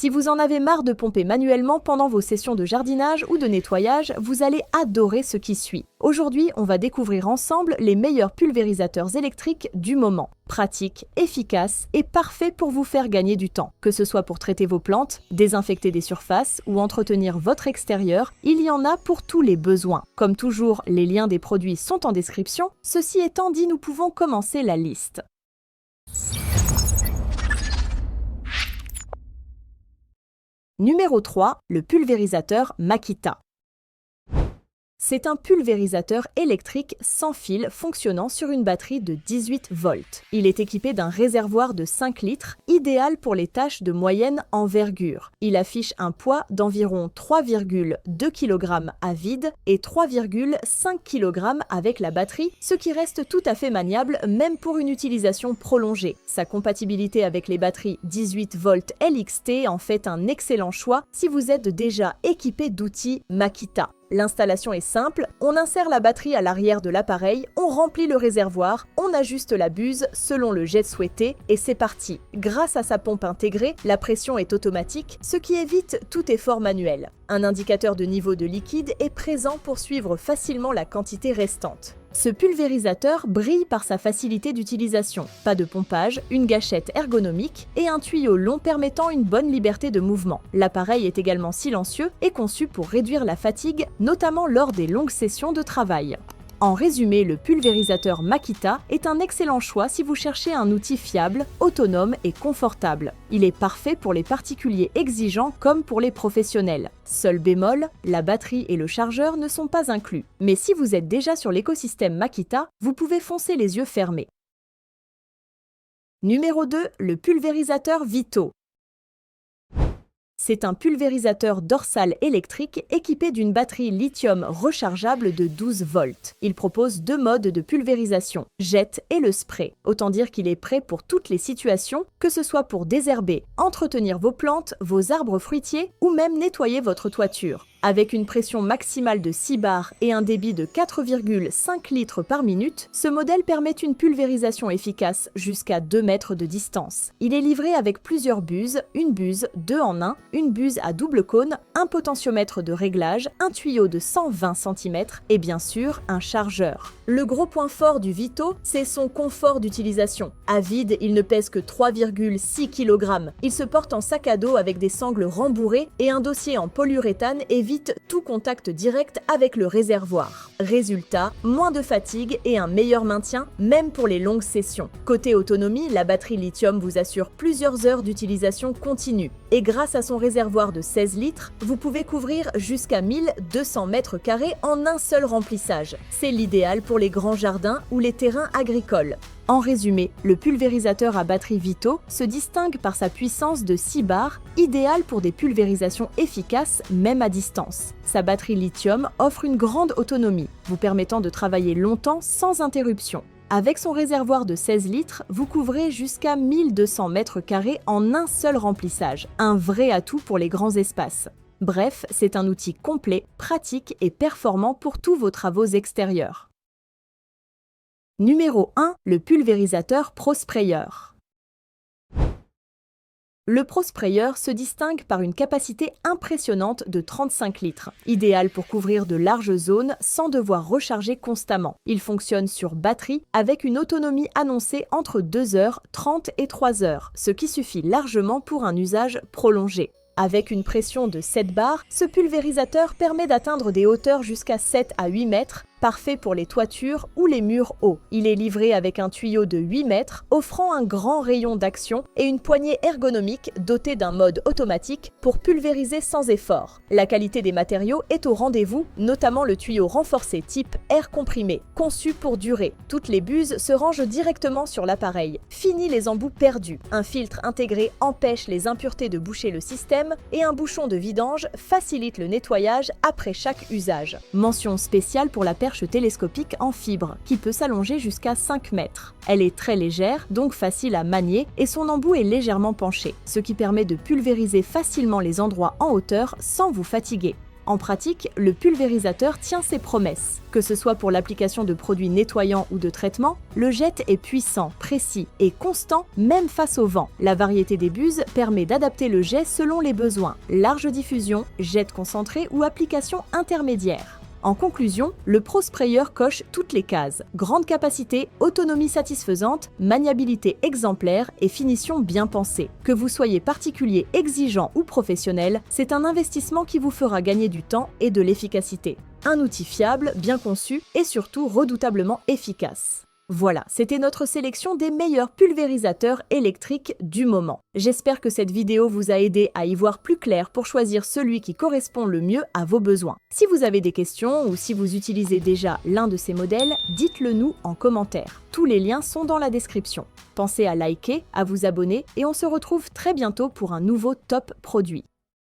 Si vous en avez marre de pomper manuellement pendant vos sessions de jardinage ou de nettoyage, vous allez adorer ce qui suit. Aujourd'hui, on va découvrir ensemble les meilleurs pulvérisateurs électriques du moment. Pratiques, efficaces et parfaits pour vous faire gagner du temps. Que ce soit pour traiter vos plantes, désinfecter des surfaces ou entretenir votre extérieur, il y en a pour tous les besoins. Comme toujours, les liens des produits sont en description. Ceci étant dit, nous pouvons commencer la liste. Numéro 3, le pulvérisateur Makita. C'est un pulvérisateur électrique sans fil fonctionnant sur une batterie de 18 volts. Il est équipé d'un réservoir de 5 litres, idéal pour les tâches de moyenne envergure. Il affiche un poids d'environ 3,2 kg à vide et 3,5 kg avec la batterie, ce qui reste tout à fait maniable même pour une utilisation prolongée. Sa compatibilité avec les batteries 18 volts LXT en fait un excellent choix si vous êtes déjà équipé d'outils Makita. L'installation est simple, on insère la batterie à l'arrière de l'appareil, on remplit le réservoir, on ajuste la buse selon le jet souhaité et c'est parti. Grâce à sa pompe intégrée, la pression est automatique, ce qui évite tout effort manuel. Un indicateur de niveau de liquide est présent pour suivre facilement la quantité restante. Ce pulvérisateur brille par sa facilité d'utilisation. Pas de pompage, une gâchette ergonomique et un tuyau long permettant une bonne liberté de mouvement. L'appareil est également silencieux et conçu pour réduire la fatigue, notamment lors des longues sessions de travail. En résumé, le pulvérisateur Makita est un excellent choix si vous cherchez un outil fiable, autonome et confortable. Il est parfait pour les particuliers exigeants comme pour les professionnels. Seul bémol, la batterie et le chargeur ne sont pas inclus. Mais si vous êtes déjà sur l'écosystème Makita, vous pouvez foncer les yeux fermés. Numéro 2, le pulvérisateur Vito. C'est un pulvérisateur dorsal électrique équipé d'une batterie lithium rechargeable de 12 volts. Il propose 2 modes de pulvérisation, jet et le spray. Autant dire qu'il est prêt pour toutes les situations, que ce soit pour désherber, entretenir vos plantes, vos arbres fruitiers ou même nettoyer votre toiture. Avec une pression maximale de 6 bars et un débit de 4,5 litres par minute, ce modèle permet une pulvérisation efficace jusqu'à 2 mètres de distance. Il est livré avec plusieurs buses, une buse 2 en 1, une buse à double cône, un potentiomètre de réglage, un tuyau de 120 cm et bien sûr un chargeur. Le gros point fort du Vito, c'est son confort d'utilisation. À vide, il ne pèse que 3,6 kg. Il se porte en sac à dos avec des sangles rembourrées et un dossier en polyuréthane évite tout contact direct avec le réservoir. Résultat, moins de fatigue et un meilleur maintien, même pour les longues sessions. Côté autonomie, la batterie lithium vous assure plusieurs heures d'utilisation continue. Et grâce à son réservoir de 16 litres, vous pouvez couvrir jusqu'à 1200 mètres carrés en un seul remplissage. C'est l'idéal pour les grands jardins ou les terrains agricoles. En résumé, le pulvérisateur à batterie Vito se distingue par sa puissance de 6 bars, idéal pour des pulvérisations efficaces même à distance. Sa batterie lithium offre une grande autonomie, vous permettant de travailler longtemps sans interruption. Avec son réservoir de 16 litres, vous couvrez jusqu'à 1200 mètres carrés en un seul remplissage, un vrai atout pour les grands espaces. Bref, c'est un outil complet, pratique et performant pour tous vos travaux extérieurs. Numéro 1, le pulvérisateur ProSprayer. Le ProSprayer se distingue par une capacité impressionnante de 35 litres, idéal pour couvrir de larges zones sans devoir recharger constamment. Il fonctionne sur batterie avec une autonomie annoncée entre 2h30 et 3h, ce qui suffit largement pour un usage prolongé. Avec une pression de 7 bars, ce pulvérisateur permet d'atteindre des hauteurs jusqu'à 7 à 8 mètres, parfait pour les toitures ou les murs hauts. Il est livré avec un tuyau de 8 mètres, offrant un grand rayon d'action et une poignée ergonomique dotée d'un mode automatique pour pulvériser sans effort. La qualité des matériaux est au rendez-vous, notamment le tuyau renforcé type air comprimé, conçu pour durer. Toutes les buses se rangent directement sur l'appareil. Fini les embouts perdus. Un filtre intégré empêche les impuretés de boucher le système et un bouchon de vidange facilite le nettoyage après chaque usage. Mention spéciale pour la perche télescopique en fibre, qui peut s'allonger jusqu'à 5 mètres. Elle est très légère, donc facile à manier, et son embout est légèrement penché, ce qui permet de pulvériser facilement les endroits en hauteur sans vous fatiguer. En pratique, le pulvérisateur tient ses promesses. Que ce soit pour l'application de produits nettoyants ou de traitement, le jet est puissant, précis et constant même face au vent. La variété des buses permet d'adapter le jet selon les besoins. Large diffusion, jet concentré ou application intermédiaire. En conclusion, le Pro Sprayer coche toutes les cases. Grande capacité, autonomie satisfaisante, maniabilité exemplaire et finition bien pensée. Que vous soyez particulier, exigeant ou professionnel, c'est un investissement qui vous fera gagner du temps et de l'efficacité. Un outil fiable, bien conçu et surtout redoutablement efficace. Voilà, c'était notre sélection des meilleurs pulvérisateurs électriques du moment. J'espère que cette vidéo vous a aidé à y voir plus clair pour choisir celui qui correspond le mieux à vos besoins. Si vous avez des questions ou si vous utilisez déjà l'un de ces modèles, dites-le nous en commentaire. Tous les liens sont dans la description. Pensez à liker, à vous abonner et on se retrouve très bientôt pour un nouveau top produit.